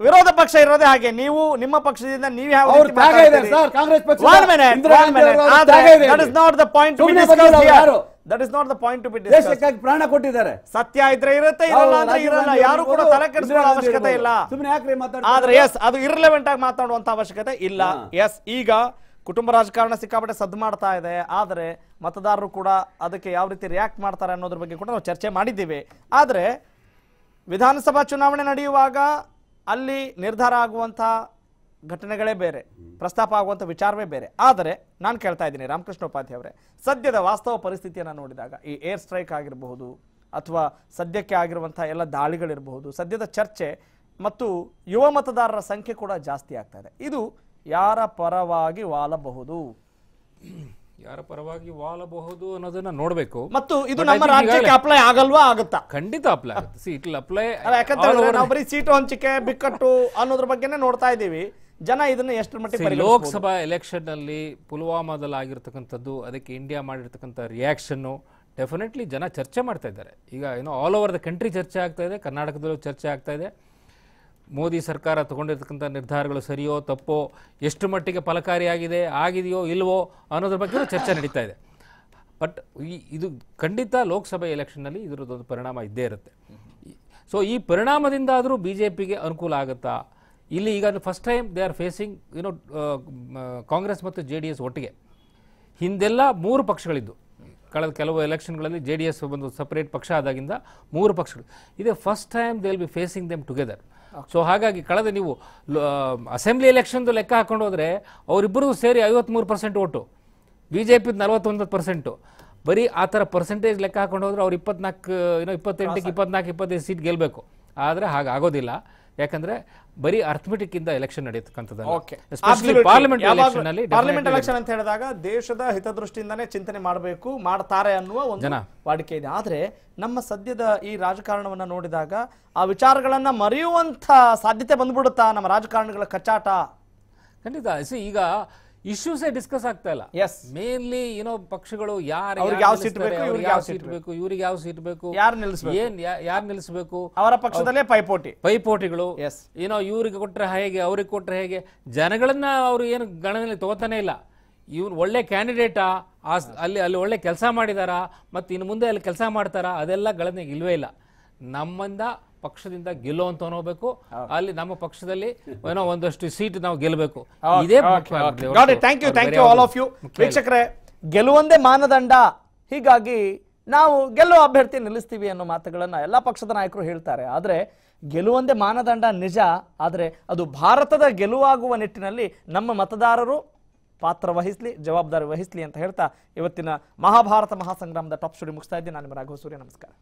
ವಿರೋಧ ಪಕ್ಷ ಇರೋದೇ ಹಾಗೆ. ನೀವು ನಿಮ್ಮ ಪಕ್ಷದಿಂದ ನೀವು ಯಾವ ಪ್ರಾಣ ಕೊಟ್ಟಿದ್ದಾರೆ. ಸತ್ಯ ಇದ್ರೆ ಇರುತ್ತೆ, ಇರಲ್ಲ ಅಂದ್ರೆ ಇರಲ್ಲ. ಯಾರು ಕೂಡ ತಲೆ ಕೆಡಿಸ್ಕೊಳ್ಳೋ ಅವಶ್ಯಕತೆ ಇಲ್ಲ. ಆದ್ರೆ ಎಸ್, ಅದು ಇರ್ಲೆವೆಂಟ್ ಆಗಿ ಮಾತಾಡುವಂತ ಅವಶ್ಯಕತೆ ಇಲ್ಲ. ಎಸ್, ಈಗ ಕುಟುಂಬ ರಾಜಕಾರಣ ಸಿಕ್ಕಾಪಟ್ಟೆ ಸದ್ದು ಮಾಡ್ತಾ ಇದೆ. ಆದರೆ ಮತದಾರರು ಕೂಡ ಅದಕ್ಕೆ ಯಾವ ರೀತಿ ರಿಯಾಕ್ಟ್ ಮಾಡ್ತಾರೆ ಅನ್ನೋದ್ರ ಬಗ್ಗೆ ಕೂಡ ನಾವು ಚರ್ಚೆ ಮಾಡಿದ್ದೀವಿ. ಆದರೆ ವಿಧಾನಸಭಾ ಚುನಾವಣೆ ನಡೆಯುವಾಗ ಅಲ್ಲಿ ನಿರ್ಧಾರ ಆಗುವಂಥ ಘಟನೆಗಳೇ ಬೇರೆ, ಪ್ರಸ್ತಾಪ ಆಗುವಂಥ ವಿಚಾರವೇ ಬೇರೆ. ಆದರೆ ನಾನು ಕೇಳ್ತಾ ಇದ್ದೀನಿ ರಾಮಕೃಷ್ಣ ಉಪಾಧ್ಯಾಯ ಅವರೇ, ಸದ್ಯದ ವಾಸ್ತವ ಪರಿಸ್ಥಿತಿಯನ್ನು ನೋಡಿದಾಗ ಈ ಏರ್ ಸ್ಟ್ರೈಕ್ ಆಗಿರಬಹುದು ಅಥವಾ ಸದ್ಯಕ್ಕೆ ಆಗಿರುವಂಥ ಎಲ್ಲ ದಾಳಿಗಳಿರಬಹುದು, ಸದ್ಯದ ಚರ್ಚೆ ಮತ್ತು ಯುವ ಮತದಾರರ ಸಂಖ್ಯೆ ಕೂಡ ಜಾಸ್ತಿ ಆಗ್ತಾ ಇದೆ. ಇದು ಯಾರ ಪರವಾಗಿ ವಾಲಬಹುದು, ಯಾರ ಪರವಾಗಿ ವಾಲಬಹುದು ಅನ್ನೋದನ್ನ ನೋಡಬೇಕು. ಮತ್ತು ಇದು ನಮ್ಮ ರಾಜ್ಯಕ್ಕೆ ಅಪ್ಲೈ ಆಗಲ್ವಾ? ಆಗುತ್ತಾ? ಖಂಡಿತ ಅಪ್ಲೈ ಆಗುತ್ತೆ. ಇಟ್ ಅಪ್ಲೈ ಯಾಕಂದ್ರೆ ನಾವು ಬರೀ ಸೀಟು ಹಂಚಿಕೆ, ಬಿಕ್ಕಟ್ಟು ಅನ್ನೋದ್ರ ಬಗ್ಗೆನೇ ನೋಡ್ತಾ ಇದ್ದೀವಿ. ಜನ ಇದನ್ನ ಎಷ್ಟು ಮಟ್ಟಿಗೆ ಲೋಕಸಭಾ ಎಲೆಕ್ಷನ್ ನಲ್ಲಿ ಪುಲ್ವಾಮಾದಲ್ಲಿ ಆಗಿರ್ತಕ್ಕಂಥದ್ದು, ಅದಕ್ಕೆ ಇಂಡಿಯಾ ಮಾಡಿರ್ತಕ್ಕಂಥ ರಿಯಾಕ್ಷನ್ ಡೆಫಿನೆಟ್ಲಿ ಜನ ಚರ್ಚೆ ಮಾಡ್ತಾ ಇದ್ದಾರೆ. ಈಗ ಆಲ್ ಓವರ್ ದ ಕಂಟ್ರಿ ಚರ್ಚೆ ಆಗ್ತಾ ಇದೆ, ಕರ್ನಾಟಕದಲ್ಲೂ ಚರ್ಚೆ ಆಗ್ತಾ ಇದೆ. ಮೋದಿ ಸರ್ಕಾರ ತಗೊಂಡಿರ್ತಕ್ಕಂಥ ನಿರ್ಧಾರಗಳು ಸರಿಯೋ ತಪ್ಪೋ, ಎಷ್ಟು ಮಟ್ಟಿಗೆ ಫಲಕಾರಿಯಾಗಿದೆ, ಆಗಿದೆಯೋ ಇಲ್ವೋ ಅನ್ನೋದ್ರ ಬಗ್ಗೆ ಚರ್ಚೆ ನಡೀತಾ ಇದೆ. ಬಟ್ ಇದು ಖಂಡಿತ ಲೋಕಸಭೆ ಎಲೆಕ್ಷನ್ನಲ್ಲಿ ಇದರದ್ದೊಂದು ಪರಿಣಾಮ ಇದ್ದೇ ಇರುತ್ತೆ. ಸೊ ಈ ಪರಿಣಾಮದಿಂದ ಆದರೂ BJPಗೆ ಅನುಕೂಲ ಆಗುತ್ತಾ? ಇಲ್ಲಿ ಈಗ first time they are facing Congress ಮತ್ತು JDS ಒಟ್ಟಿಗೆ. ಹಿಂದೆಲ್ಲ 3 ಪಕ್ಷಗಳಿದ್ದು, ಕಳೆದ ಕೆಲವು ಎಲೆಕ್ಷನ್ಗಳಲ್ಲಿ JDS ಒಂದು ಸಪರೇಟ್ ಪಕ್ಷ ಆದಾಗಿಂದ 3 ಪಕ್ಷಗಳು ಇದೆ. First time they will be facing them together. So ಹಾಗಾಗಿ ಕಳೆದ ನೀವು ಅಸೆಂಬ್ಲಿ ಎಲೆಕ್ಷನ್ದು ಲೆಕ್ಕ ಹಾಕೊಂಡು ಹೋದರೆ ಅವರಿಬ್ಬರು ಸೇರಿ 53% ಓಟು, BJP 41%. ಬರೀ ಆ ಥರ ಪರ್ಸೆಂಟೇಜ್ ಲೆಕ್ಕ ಹಾಕೊಂಡು ಹೋದ್ರೆ ಅವ್ರು 28ಕ್ಕೆ 24-25 ಸೀಟ್ ಗೆಲ್ಲಬೇಕು. ಆದರೆ ಹಾಗಾಗೋದಿಲ್ಲ. ಯಾಕಂದ್ರೆ ಬರೀ ಅರ್ಥಮೆಟಿಕ್ ಇಂದ ಎಲೆಕ್ಷನ್ ನಡೆಯತಕ್ಕಂಥದ್ದು. ಪಾರ್ಲಿಮೆಂಟ್ ಎಲೆಕ್ಷನ್ ಅಂತ ಹೇಳಿದಾಗ ದೇಶದ ಹಿತದೃಷ್ಟಿಯಿಂದಾನೇ ಚಿಂತನೆ ಮಾಡಬೇಕು, ಮಾಡ್ತಾರೆ ಅನ್ನುವ ಒಂದು ವಾಡಿಕೆ ಇದೆ. ಆದ್ರೆ ನಮ್ಮ ಸದ್ಯದ ಈ ರಾಜಕಾರಣವನ್ನ ನೋಡಿದಾಗ ಆ ವಿಚಾರಗಳನ್ನ ಮರೆಯುವಂತ ಸಾಧ್ಯತೆ ಬಂದ್ಬಿಡುತ್ತಾ ನಮ್ಮ ರಾಜಕಾರಣಿಗಳ ಕಚ್ಚಾಟ? ಖಂಡಿತ. ಈಗ ಇಶ್ಯೂಸೇ ಡಿಸ್ಕಸ್ ಆಗ್ತಾ ಇಲ್ಲ. ಮೇನ್ಲಿ ಪಕ್ಷಗಳು ಯಾರು ಯಾವ ಸೀಟ್ ಬೇಕು, ಇವ್ರಿಗೆ ಯಾವ ಸೀಟ್ ಬೇಕು, ಯಾರು ನಿಲ್ಲಿಸಬೇಕು, ಅವರ ಪಕ್ಷದಲ್ಲೇ ಪೈಪೋಟಿಗಳು. ಇವ್ರಿಗೆ ಕೊಟ್ರೆ ಹೇಗೆ, ಅವ್ರಿಗೆ ಕೊಟ್ರೆ ಹೇಗೆ, ಜನಗಳನ್ನ ಅವರು ಏನು ಗಣನೆಯಲ್ಲಿ ತಗೋತಾನೆ ಇಲ್ಲ. ಇವ್ರು ಒಳ್ಳೆ ಕ್ಯಾಂಡಿಡೇಟಾ, ಅಲ್ಲಿ ಒಳ್ಳೆ ಕೆಲಸ ಮಾಡಿದಾರಾ, ಮತ್ತು ಇನ್ನು ಮುಂದೆ ಅಲ್ಲಿ ಕೆಲಸ ಮಾಡ್ತಾರಾ, ಅದೆಲ್ಲ ಗಣನೆಗೆ ಇಲ್ವೇ ಇಲ್ಲ. ನಮ್ಮಿಂದ ಪಕ್ಷದಿಂದ ಗೆಲ್ಲುವಂತ ಹೋಗ್ಬೇಕು, ಅಲ್ಲಿ ನಮ್ಮ ಪಕ್ಷದಲ್ಲಿ ಒಂದಷ್ಟು ಸೀಟ್ ನಾವು ಗೆಲ್ಲಬೇಕು. ಇದೇ thank you all of you. ವೀಕ್ಷಕರೇ, ಗೆಲುವಂದೇ ಮಾನದಂಡ. ಹೀಗಾಗಿ ನಾವು ಗೆಲ್ಲುವ ಅಭ್ಯರ್ಥಿ ನಿಲ್ಲಿಸ್ತೀವಿ ಅನ್ನೋ ಮಾತುಗಳನ್ನು ಎಲ್ಲ ಪಕ್ಷದ ನಾಯಕರು ಹೇಳ್ತಾರೆ. ಆದರೆ ಗೆಲುವೊಂದೇ ಮಾನದಂಡ ನಿಜ, ಆದರೆ ಅದು ಭಾರತದ ಗೆಲುವಾಗುವ ನಿಟ್ಟಿನಲ್ಲಿ ನಮ್ಮ ಮತದಾರರು ಪಾತ್ರ ವಹಿಸಲಿ, ಜವಾಬ್ದಾರಿ ವಹಿಸಲಿ ಅಂತ ಹೇಳ್ತಾ ಇವತ್ತಿನ ಮಹಾಭಾರತ ಮಹಾಸಂಗ್ರಾಮದ ಟಾಪ್ ಸ್ಟೋರಿ ಮುಗಿಸ್ತಾ ಇದ್ದೀನಿ. ನಾನು ನಿಮ್ಮ ರಾಘವ ಸೂರ್ಯ, ನಮಸ್ಕಾರ.